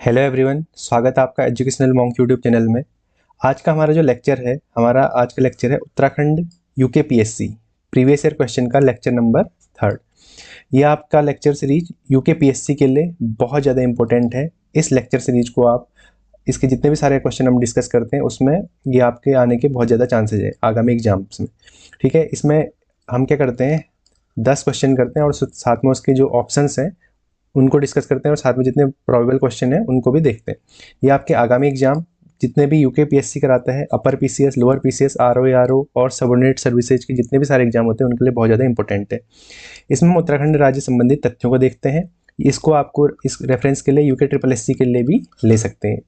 Hello everyone, स्वागत है आपका एजुकेशनल मॉन्क यूट्यूब चैनल में। आज का हमारा जो लेक्चर है, आज का लेक्चर है Uttarakhand UKPSC previous year question का लेक्चर नंबर 3। ये आपका लेक्चर सीरीज यूकेपीएससी के लिए बहुत ज़्यादा इंपॉर्टेंट है। इस लेक्चर सीरीज को आप इसके जितने भी सारे क्वेश्चन हम डिस्कस करते हैं उसमें ये आपके आने के बहुत ज़्यादा चांसेज है आगामी एग्जाम्स में। ठीक है, इसमें हम क्या करते हैं, 10 क्वेश्चन करते हैं और साथ में उसके जो ऑप्शंस हैं उनको डिस्कस करते हैं और साथ में जितने प्रोबेबल क्वेश्चन हैं उनको भी देखते हैं। ये आपके आगामी एग्जाम जितने भी यूकेपीएससी कराता है, upper PCS, lower PCS, RO RO और सबऑर्डिनेट सर्विसेज के जितने भी सारे एग्जाम होते हैं उनके लिए बहुत ज़्यादा इंपॉर्टेंट है। इसमें हम उत्तराखंड राज्य संबंधित तथ्यों को देखते हैं। इसको आपको इस रेफरेंस के लिए यूके ट्रिपल एससी के लिए भी ले सकते हैं।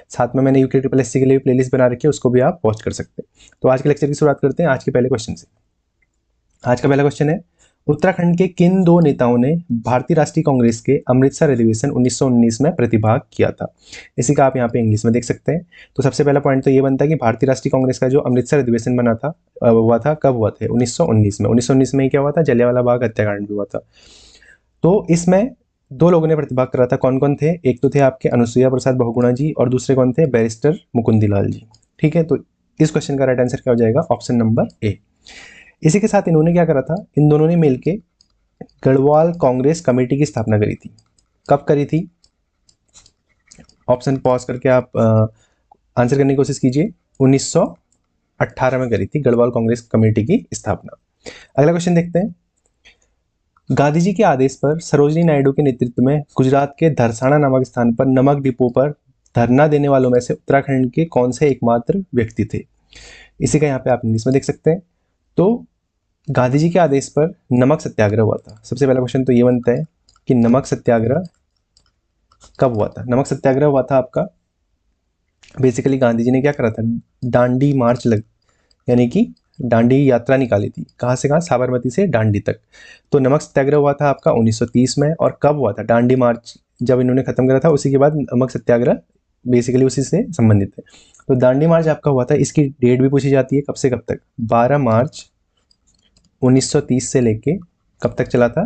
साथ में मैंने यूके ट्रिपल एससी के लिए प्लेलिस्ट बना रखी है, उसको भी आप वॉच कर सकते हैं। तो आज के लेक्चर की शुरुआत करते हैं आज के पहले क्वेश्चन से। आज का पहला क्वेश्चन है, उत्तराखंड के किन दो नेताओं ने भारतीय राष्ट्रीय कांग्रेस के अमृतसर अधिवेशन 1919 में प्रतिभाग किया था। इसी का आप यहाँ पे इंग्लिश में देख सकते हैं। तो सबसे पहला पॉइंट तो ये बनता है कि भारतीय राष्ट्रीय कांग्रेस का जो अमृतसर अधिवेशन बना था हुआ था, कब हुआ था? 1919 में। 1919 में क्या हुआ था? जलियांवाला बाग हत्याकांड भी हुआ था। तो इसमें दो लोगों ने प्रतिभाग करा था। कौन कौन थे? एक तो थे आपके अनुसुईया प्रसाद बहुगुणा जी और दूसरे कौन थे? बैरिस्टर मुकुंदीलाल जी। ठीक है, तो इस क्वेश्चन का राइट आंसर क्या हो जाएगा? Option number A. इसी के साथ इन्होंने क्या करा था, इन दोनों ने मिलके गढ़वाल कांग्रेस कमेटी की स्थापना करी थी। कब करी थी? ऑप्शन पॉज करके आप आंसर करने की कोशिश कीजिए। 1918 में करी थी गढ़वाल कांग्रेस कमेटी की स्थापना। अगला क्वेश्चन देखते हैं। गांधी जी के आदेश पर सरोजिनी नायडू के नेतृत्व में गुजरात के धरसाना नामक स्थान पर नमक डिपो पर धरना देने वालों में से उत्तराखंड के कौन से एकमात्र व्यक्ति थे? इसी का यहाँ पे आप इंग्लिश में देख सकते हैं। तो गांधी जी के आदेश पर नमक सत्याग्रह हुआ था। सबसे पहला क्वेश्चन तो ये बनता है कि नमक सत्याग्रह कब हुआ था? नमक सत्याग्रह हुआ था आपका, बेसिकली गांधी जी ने क्या करा था, दांडी मार्च यानी कि दांडी यात्रा निकाली थी। कहाँ से कहाँ? साबरमती से दांडी तक। तो नमक सत्याग्रह हुआ था आपका 1930 में। और कब हुआ था? दांडी मार्च जब इन्होंने खत्म करा था उसी के बाद नमक सत्याग्रह बेसिकली उसी से संबंधित है। तो दांडी मार्च आपका हुआ था। इसकी डेट भी पूछी जाती है, कब से कब तक? 12 मार्च 1930 से लेके कब तक चला था?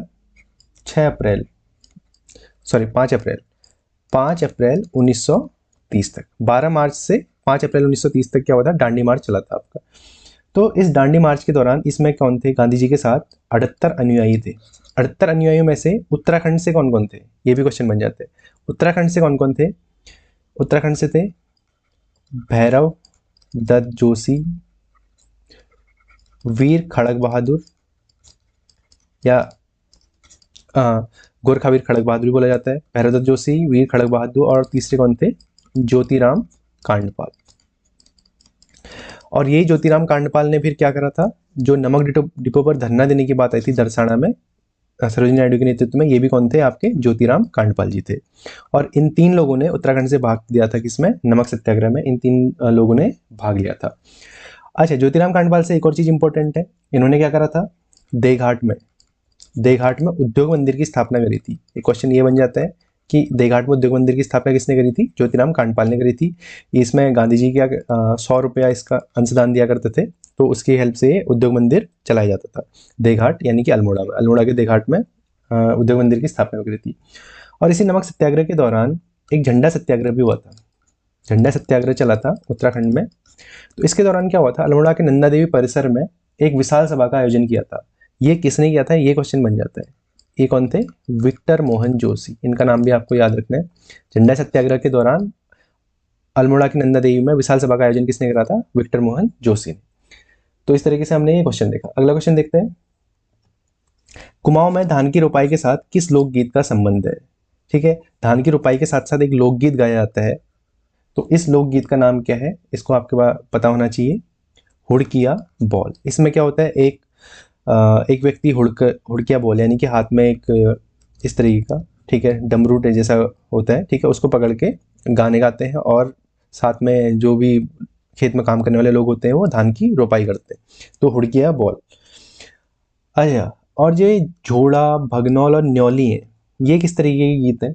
5 अप्रैल 1930 तक। 12 मार्च से 5 अप्रैल 1930 तक क्या हुआ था? दांडी मार्च चला था आपका। तो इस दांडी मार्च के दौरान इसमें कौन थे? गांधी जी के साथ 78 अनुयायी थे। 78 अनुयायियों में से उत्तराखंड से कौन कौन थे? ये भी क्वेश्चन बन जाते हैं। उत्तराखंड से कौन कौन थे? उत्तराखंड से थे भैरव दत्त जोशी, वीर खड़ग बहादुर या गोरखा वीर खड़ग बहादुर बोला जाता है। भैरव दत्त जोशी, वीर खड़ग बहादुर और तीसरे कौन थे? ज्योतिराम कांडपाल। और यही ज्योतिराम कांडपाल ने फिर क्या करा था, जो नमक डिपो पर धरना देने की बात आई थी दरसाना में सरोजिनी नायडू के नेतृत्व में, ये भी कौन थे? आपके ज्योतिराम कांडपाल जी थे। और इन तीन लोगों ने उत्तराखंड से भाग दिया था। किसमें? नमक सत्याग्रह में इन तीन लोगों ने भाग लिया था। अच्छा, ज्योतिराम कांडपाल से एक और चीज इंपॉर्टेंट है, इन्होंने क्या करा था? देघाट में उद्योग मंदिर की स्थापना करी थी। एक क्वेश्चन ये बन जाता है कि देघाट में उद्योग मंदिर की स्थापना किसने करी थी? ज्योतिराम कांडपाल ने करी थी। इसमें गांधी जी क्या 100 रुपया इसका अंशदान दिया करते थे, तो उसकी हेल्प से उद्योग मंदिर चलाया जाता था। देघाट यानी कि अल्मोड़ा के देघाट में उद्योग मंदिर की स्थापना करी थी। और इसी नमक सत्याग्रह के दौरान एक झंडा सत्याग्रह भी हुआ था। झंडा सत्याग्रह चला था उत्तराखंड में। तो इसके दौरान क्या हुआ था? अल्मोड़ा के नंदा देवी परिसर में एक विशाल सभा का आयोजन किया था। ये किसने किया था? ये क्वेश्चन बन जाता है। ये कौन थे? विक्टर मोहन जोशी। इनका नाम भी आपको याद रखना है। झंडा सत्याग्रह के दौरान अल्मोड़ा की नंदा देवी में विशाल सभा का आयोजन किसने करा था? विक्टर मोहन जोशी ने। तो इस तरीके से हमने ये क्वेश्चन देखा। अगला क्वेश्चन देखते हैं। कुमाऊं में धान की रोपाई के साथ किस लोकगीत का संबंध है? ठीक है, धान की रोपाई के साथ साथ एक लोकगीत गाया जाता है। तो इस लोकगीत का नाम क्या है? इसको आपके पास पता होना चाहिए। हुड़किया बॉल। इसमें क्या होता है, एक व्यक्ति हुड़किया बॉल यानी कि हाथ में एक इस तरीके का, ठीक है, डमरू जैसा होता है, ठीक है, उसको पकड़ के गाने गाते हैं और साथ में जो भी खेत में काम करने वाले लोग होते हैं वो धान की रोपाई करते हैं। तो हुड़किया बॉल। अच्छा, और ये झोड़ा, भगनौल और न्यौली है, ये किस तरीके के गीत है?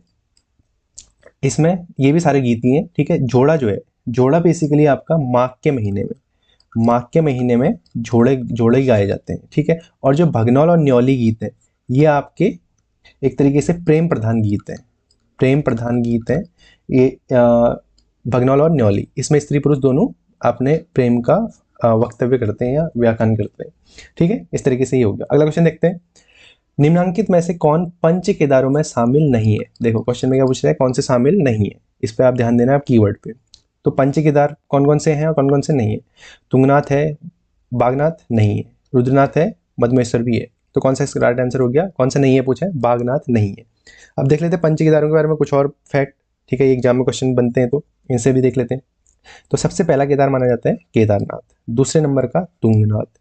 इसमें ये भी सारे गीत ही हैं। ठीक है, झोड़ा जो है, झोड़ा बेसिकली आपका माघ के महीने में झोड़े गाए जाते हैं। ठीक है, और जो भगनौल और न्यौली गीत है ये आपके एक तरीके से प्रेम प्रधान गीत है। ये भगनौल और न्यौली, इसमें स्त्री पुरुष दोनों अपने प्रेम का वक्तव्य करते हैं या व्याख्यान करते हैं। ठीक है, इस तरीके से ही हो गया। अगला क्वेश्चन देखते हैं, निम्नांकित में से कौन पंच केदारों में शामिल नहीं है। देखो क्वेश्चन में क्या पूछ रहा है, कौन से शामिल नहीं है, इस पर आप ध्यान देना है आप कीवर्ड पे। तो पंच केदार कौन कौन से हैं और कौन कौन से नहीं है। तुंगनाथ है, बागनाथ नहीं है, रुद्रनाथ है, मधमेश्वर भी है। तो कौन सा इसका राइट आंसर हो गया, कौन सा नहीं है पूछा है, बागनाथ नहीं है। अब देख लेते हैं पंच केदारों के बारे में कुछ और फैक्ट। ठीक है, एग्जाम में क्वेश्चन बनते हैं तो इनसे भी देख लेते हैं। तो सबसे पहला केदार माना जाता है केदारनाथ, दूसरे नंबर का तुंगनाथ,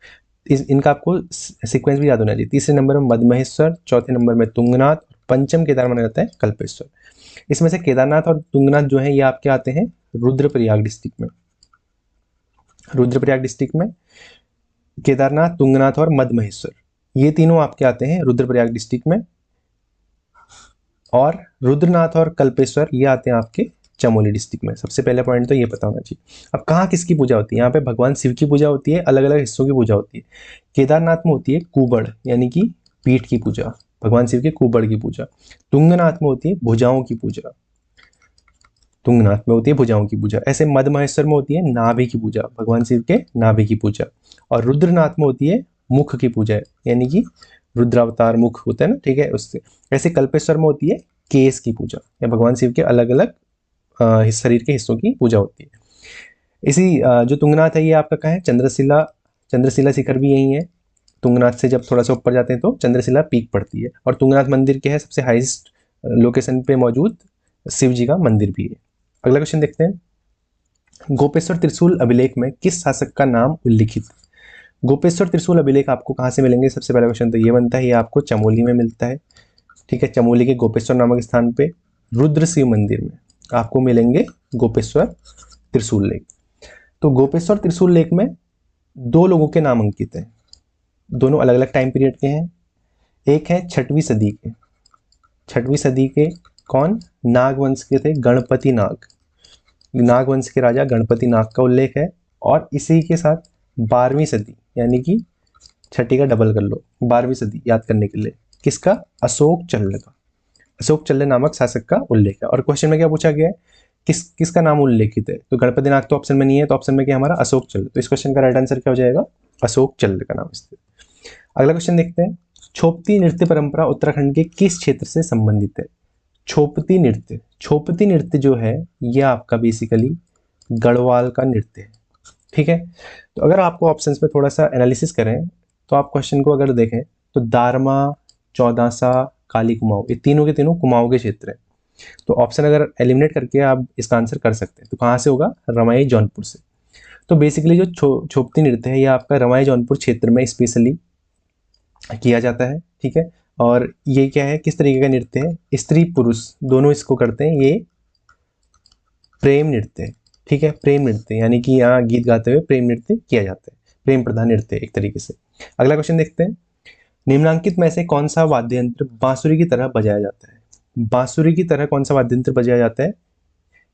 इनका आपको सीक्वेंस भी याद होना चाहिए। तीसरे नंबर में मधमहेश्वर, चौथे नंबर में तुंगनाथ, पंचम केदार माना जाता है कल्पेश्वर। इसमें से केदारनाथ और तुंगनाथ जो है ये आपके आते हैं रुद्रप्रयाग डिस्ट्रिक्ट में। रुद्रप्रयाग डिस्ट्रिक्ट में केदारनाथ, तुंगनाथ और मधमहेश्वर ये तीनों आपके आते हैं रुद्रप्रयाग डिस्ट्रिक्ट में। और रुद्रनाथ और कल्पेश्वर ये आते हैं आपके चमोली डिस्ट्रिक्ट में। सबसे पहले पॉइंट तो ये पता होना चाहिए। अब कहाँ किसकी पूजा होती है, यहाँ पे भगवान शिव की पूजा होती है, अलग अलग हिस्सों की पूजा होती है। केदारनाथ में होती है कुबड़ यानी कि पीठ की पूजा, भगवान शिव के कुबड़ की पूजा। तुंगनाथ में होती है भुजाओं की पूजा, तुंगनाथ में होती है भुजाओं की पूजा। ऐसे मधमहेश्वर में होती है नाभि की पूजा, भगवान शिव के नाभि की पूजा। और रुद्रनाथ में होती है मुख की पूजा, यानी कि रुद्रावतार मुख होता है ना, ठीक है, उससे। ऐसे कल्पेश्वर में होती है केस की पूजा, या भगवान शिव के अलग अलग शरीर के हिस्सों की पूजा होती है। इसी जो तुंगनाथ है ये आपका कहाँ है, चंद्रशिला, चंद्रशिला शिखर भी यही है। तुंगनाथ से जब थोड़ा सा ऊपर जाते हैं तो चंद्रशिला पीक पड़ती है। और तुंगनाथ मंदिर क्या है, सबसे हाईएस्ट लोकेशन पे मौजूद शिव जी का मंदिर भी है। अगला क्वेश्चन देखते हैं, गोपेश्वर त्रिशूल अभिलेख में किस शासक का नाम उल्लिखित। गोपेश्वर त्रिशूल अभिलेख आपको कहाँ से मिलेंगे, सबसे पहला क्वेश्चन तो ये बनता है, ये आपको चमोली में मिलता है। ठीक है, चमोली के गोपेश्वर नामक स्थान पे रुद्र शिव मंदिर में आपको मिलेंगे गोपेश्वर त्रिशूल लेख। तो गोपेश्वर त्रिशूल लेख में दो लोगों के नाम अंकित हैं, दोनों अलग अलग टाइम पीरियड के हैं। एक है 6वीं सदी के, 6वीं सदी के कौन, नागवंश के थे गणपति नाग, नागवंश के राजा गणपति नाग का उल्लेख है। और इसी के साथ 12वीं सदी, यानी कि 6 का डबल कर लो, 12वीं सदी याद करने के लिए, किसका, अशोक चल्ल का, अशोक चल्ल नामक शासक का उल्लेख है। और क्वेश्चन में क्या पूछा गया है, किसका नाम उल्लेखित है, तो गणपति नाग तो ऑप्शन में नहीं है, तो ऑप्शन में क्या हमारा अशोक चल्ल। तो इस क्वेश्चन का राइट आंसर क्या हो जाएगा, अशोक चल्ल का नाम स्थित। अगला क्वेश्चन देखते हैं, छोपती नृत्य परंपरा उत्तराखंड के किस क्षेत्र से संबंधित है। छोपती नृत्य, छोपती नृत्य जो है यह आपका बेसिकली गढ़वाल का नृत्य है। ठीक है, तो अगर आपको ऑप्शंस में थोड़ा सा एनालिसिस करें तो आप क्वेश्चन को अगर देखें तो दारमा, चौदासा, काली कुमाऊं, ये तीनों के तीनों कुमाऊं के क्षेत्र है। तो ऑप्शन अगर एलिमिनेट करके आप इसका आंसर कर सकते हैं, तो कहाँ से होगा, रमाई जौनपुर से। तो बेसिकली जो छोपती नृत्य है ये आपका रमाई जौनपुर क्षेत्र में स्पेशली किया जाता है। ठीक है, और ये क्या है, किस तरीके का नृत्य है, स्त्री पुरुष दोनों इसको करते हैं, ये प्रेम नृत्य है। ठीक है, प्रेम नृत्य यानी कि यहाँ गीत गाते हुए प्रेम नृत्य किया जाता है, प्रेम प्रधान नृत्य एक तरीके से। अगला क्वेश्चन देखते हैं, निम्नांकित में से कौन सा वाद्य यंत्र बांसुरी की तरह बजाया जाता है। बांसुरी की तरह कौन सा वाद्य यंत्र बजाया जाता है,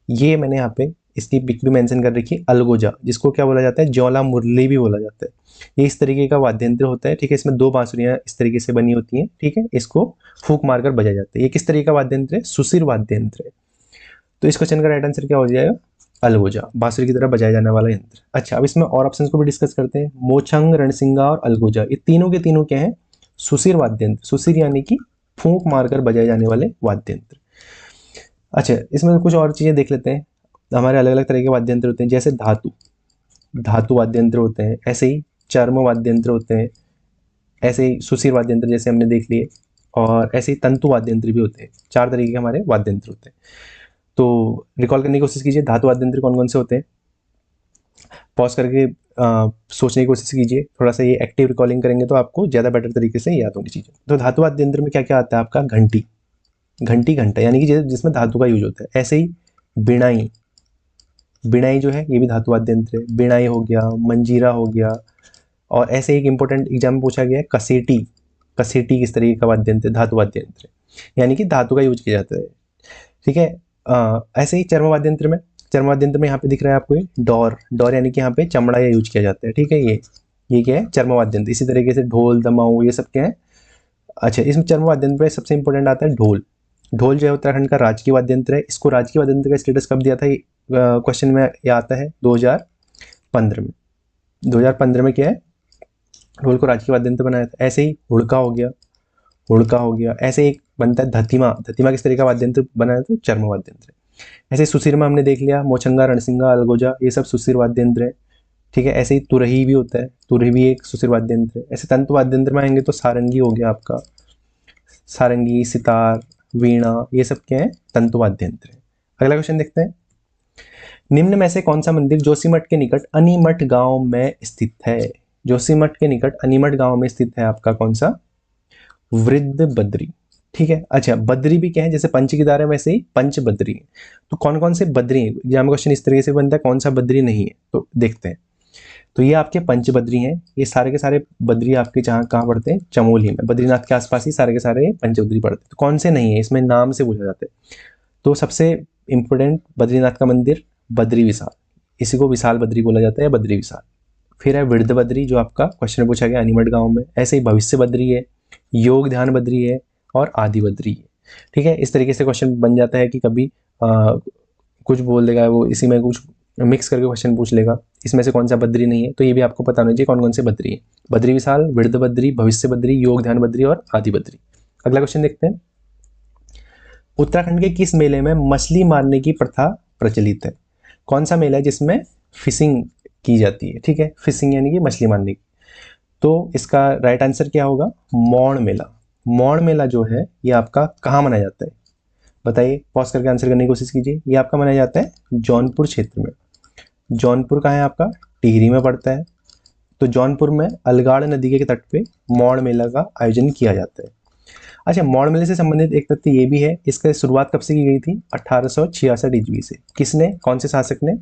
ये मैंने यहाँ पे इसकी पिक भी मेंशन कर रखी है, अलगोजा, जिसको क्या बोला जाता है, ज्वाला मुरली भी बोला जाता है। ये इस तरीके का वाद्य यंत्र होता है। ठीक है, इसमें 2 बांसुरियां इस तरीके से बनी होती हैं। ठीक है, इसको फूंक मारकर बजाया जाता है। ये किस तरीके का वाद्य यंत्र है, सुशिर वाद्य यंत्र है। तो इस क्वेश्चन का राइट आंसर क्या हो जाएगा, अलगोजा, बांसुरी की तरह बजाया जाने वाला यंत्र। अच्छा, अब इसमें और ऑप्शंस को भी डिस्कस करते हैं। मोछंग, रणसिंगा और अलगोजा, ये तीनों के तीनों क्या है, सुशिर वाद्य यंत्र। सुशिर यानी कि फूंक मारकर बजाए जाने वाले वाद्य यंत्र। अच्छा, इसमें कुछ और चीजें देख लेते हैं। हमारे अलग अलग तरह के वाद्य यंत्र होते हैं, जैसे धातु वाद्य यंत्र होते हैं, ऐसे ही चर्म वाद्य यंत्र होते हैं, ऐसे ही सुशिर वाद्य यंत्र जैसे हमने देख लिए, और ऐसे ही तंतु वाद्य यंत्र भी होते हैं। 4 तरीके के हमारे वाद्य यंत्र होते हैं। तो रिकॉल करने की कोशिश कीजिए, धातु वाद्य यंत्र कौन कौन से होते हैं, पॉज करके सोचने की कोशिश कीजिए। थोड़ा सा ये एक्टिव रिकॉलिंग करेंगे तो आपको ज़्यादा बेटर तरीके से याद होंगी चीज़ें। तो धातु वाद्य यंत्र में क्या क्या आता है आपका, घंटी, घंटा यानी कि जिसमें धातु का यूज होता है। ऐसे ही बिणाई, बिणाई जो है ये भी धातु वाद्य यंत्र है। बिणाई हो गया, मंजीरा हो गया। और ऐसे एक इंपॉर्टेंट एग्जाम में पूछा गया है, कसेटी, कसेटी किस तरीके का वाद्य यंत्र, धातु वाद्य यंत्र यानी कि धातु का यूज किया जाता है। ठीक है, ऐसे ही चर्म वाद्य यंत्र में, चर्म वाद्य यंत्र में यहाँ पे दिख रहा है आपको ये डोर यानी कि यहाँ पे चमड़ा या यूज किया जाता है। ठीक है, ये क्या है, चर्म वाद्य यंत्र। इसी तरीके से ढोल, दमाऊ, ये सब क्या है। अच्छा, इसमें चर्म वाद्य यंत्र में सबसे इंपॉर्टेंट आता है ढोल। ढोल जो है उत्तराखंड का राजकीय वाद्य यंत्र है। इसको राजकीय वाद्य यंत्र का स्टेटस कब दिया था, क्वेश्चन में ये आता है 2015 में। 2015 में क्या है, ढोल को राजकीय वाद्य यंत्र बनाया था। ऐसे ही हुड़का हो गया, हुड़का हो गया। ऐसे एक बनता है धतिमा, धतिमा किस तरह का वाद्य यंत्र बनाया था, चर्म वाद्य यंत्र। ऐसे सुसिरमा हमने देख लिया, मोचंगा, रणसिंगा, अलगोजा, ये सब सुसिर वाद्य यंत्र है। ठीक है, ऐसे ही तुरही भी होता है, तुरही भी एक सुसिर वाद्य यंत्र है। ऐसे तंतु वाद्य यंत्र में आएंगे तो सारंगी हो गया आपका, सारंगी, सितार, वीणा, ये सब क्या है, तंतु वाद्य यंत्र है। अगला क्वेश्चन देखते हैं, निम्न में से कौन सा मंदिर जोशीमठ के निकट अनीमठ गांव में स्थित है। जोशीमठ के निकट अनीमठ गांव में स्थित है आपका कौन सा, वृद्ध बद्री। ठीक है, अच्छा बद्री भी क्या है, जैसे पंच केदार है वैसे ही पंच बद्री है। तो कौन कौन से बद्री हैं, एग्जाम क्वेश्चन इस तरीके से बनता है, कौन सा बद्री नहीं है, तो देखते हैं। तो ये आपके पंच बद्री हैं, ये सारे के सारे बद्री आपके जहाँ कहाँ पड़ते हैं, चमोली में, बद्रीनाथ के आसपास ही सारे के सारे पंच बद्री पड़ते हैं। तो कौन से नहीं है, इसमें नाम से पूछा जाता है। तो सबसे इंपोर्टेंट बद्रीनाथ का मंदिर बद्री विशाल, इसी को विशाल बद्री बोला जाता है, बद्री विशाल। फिर है वृद्ध बद्री जो आपका क्वेश्चन पूछा गया अनीमठ गांव में। ऐसे ही भविष्य बद्री है, योग ध्यान बद्री है, और आदि बद्री है। ठीक है, इस तरीके से क्वेश्चन बन जाता है कि कभी कुछ बोल देगा वो, इसी में कुछ मिक्स करके क्वेश्चन पूछ लेगा, इसमें से कौन सा बद्री नहीं है। तो ये भी आपको पता होना चाहिए कौन कौन से बद्री है, बद्री विशाल, वृद्ध बद्री, भविष्य बद्री, योग ध्यान बद्री और आदि बद्री। अगला क्वेश्चन देखते हैं, उत्तराखंड के किस मेले में मछली मारने की प्रथा प्रचलित है। कौन सा मेला है जिसमें फिशिंग की जाती है। ठीक है, फिशिंग यानी कि मछली मारने की। तो इसका राइट आंसर क्या होगा, मौण मेला। मौण मेला जो है ये आपका कहाँ मनाया जाता है, बताइए, पॉज करके आंसर करने की कोशिश कीजिए। ये आपका मनाया जाता है जौनपुर क्षेत्र में। जौनपुर कहाँ है आपका, टिहरी में पड़ता है। तो जौनपुर में अलगाड़ नदी के तट पे मौण मेला का आयोजन किया जाता है। अच्छा, मौण मेले से संबंधित एक तथ्य ये भी है, इसका शुरुआत कब से की गई थी, 1866 ईस्वी से। किसने, कौन से शासक ने,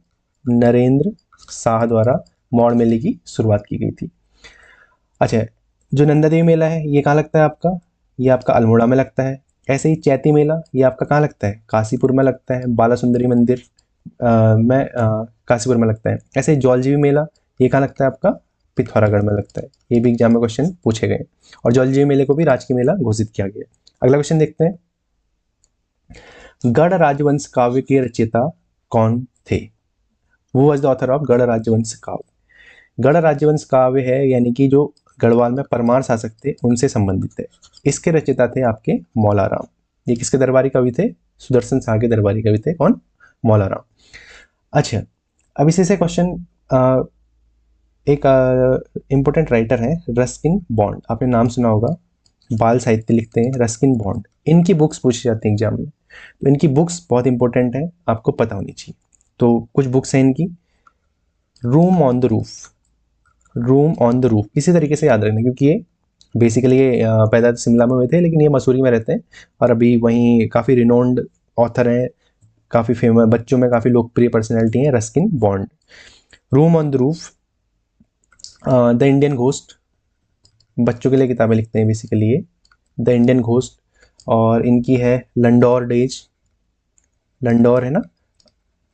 नरेंद्र शाह द्वारा मौण मेले की शुरुआत की गई थी। अच्छा, जो नंदा देवी मेला है ये कहाँ लगता है आपका, ये आपका अल्मोड़ा में लगता है। ऐसे ही चैती मेला ये आपका कहाँ लगता है, काशीपुर में लगता है, बाला सुंदरी मंदिर में काशीपुर में लगता है। ऐसे ही जौलजीबी मेला ये कहाँ लगता है आपका, पिथौरागढ़ में लगता है। ये भी एग्जाम में क्वेश्चन पूछे गए, और जौलजीबी मेले को भी राजकीय मेला घोषित किया गया। अगला क्वेश्चन देखते हैं, गढ़ राजवंश काव्य के रचयिता कौन थे। वो वाज द ऑथर ऑफ गढ़ राजवंश काव्य। गढ़ राजवंश काव्य है यानी कि जो गढ़वाल में परमार शासक थे उनसे संबंधित है। इसके रचयिता थे आपके मौलाराम। ये किसके दरबारी कवि थे, सुदर्शन शाह के दरबारी कवि थे, कौन, मौलाराम। अच्छा, अब इसी से क्वेश्चन, एक इम्पोर्टेंट राइटर है रस्किन बॉन्ड, आपने नाम सुना होगा, बाल साहित्य लिखते हैं रस्किन बॉन्ड। इनकी बुक्स पूछी जाती हैं एग्जाम में, तो इनकी बुक्स बहुत इंपॉर्टेंट है, आपको पता होनी चाहिए। तो कुछ बुक्स हैं इनकी, room on the roof, room on the roof, इसी तरीके से याद रखना, क्योंकि ये बेसिकली ये पैदा शिमला में हुए थे लेकिन ये मसूरी में रहते हैं, और अभी वहीं काफ़ी रिनोन्ड ऑथर हैं, काफ़ी फेमस, बच्चों में काफ़ी लोकप्रिय पर्सनैलिटी हैं Ruskin bond. Room on the roof, the Indian ghost, बच्चों के लिए किताबें लिखते हैं बेसिकली ये, द इंडियन घोस्ट। और इनकी है लंडौर डेज, लंडौर है ना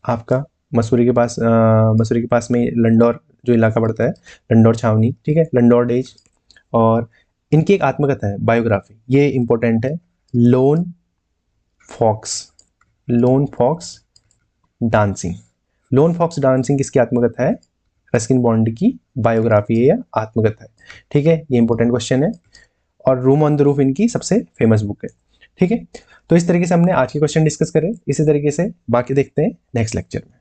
आपका मसूरी के पास में लंडौर जो इलाका पड़ता है, लंडौर छावनी। ठीक है, लंडौर डेज। और इनकी एक आत्मकथा है, बायोग्राफी, ये इंपॉर्टेंट है, Lone Fox, Lone Fox Dancing. Lone Fox Dancing किसकी आत्मकथा है, रस्किन बॉन्ड की बायोग्राफी है या आत्मकथा है। ठीक है, ये इंपॉर्टेंट क्वेश्चन है। और रूम ऑन द रूफ इनकी सबसे फेमस बुक है। ठीक है, तो इस तरीके से हमने आज के क्वेश्चन डिस्कस करे, इसी तरीके से बाकी देखते हैं नेक्स्ट लेक्चर में।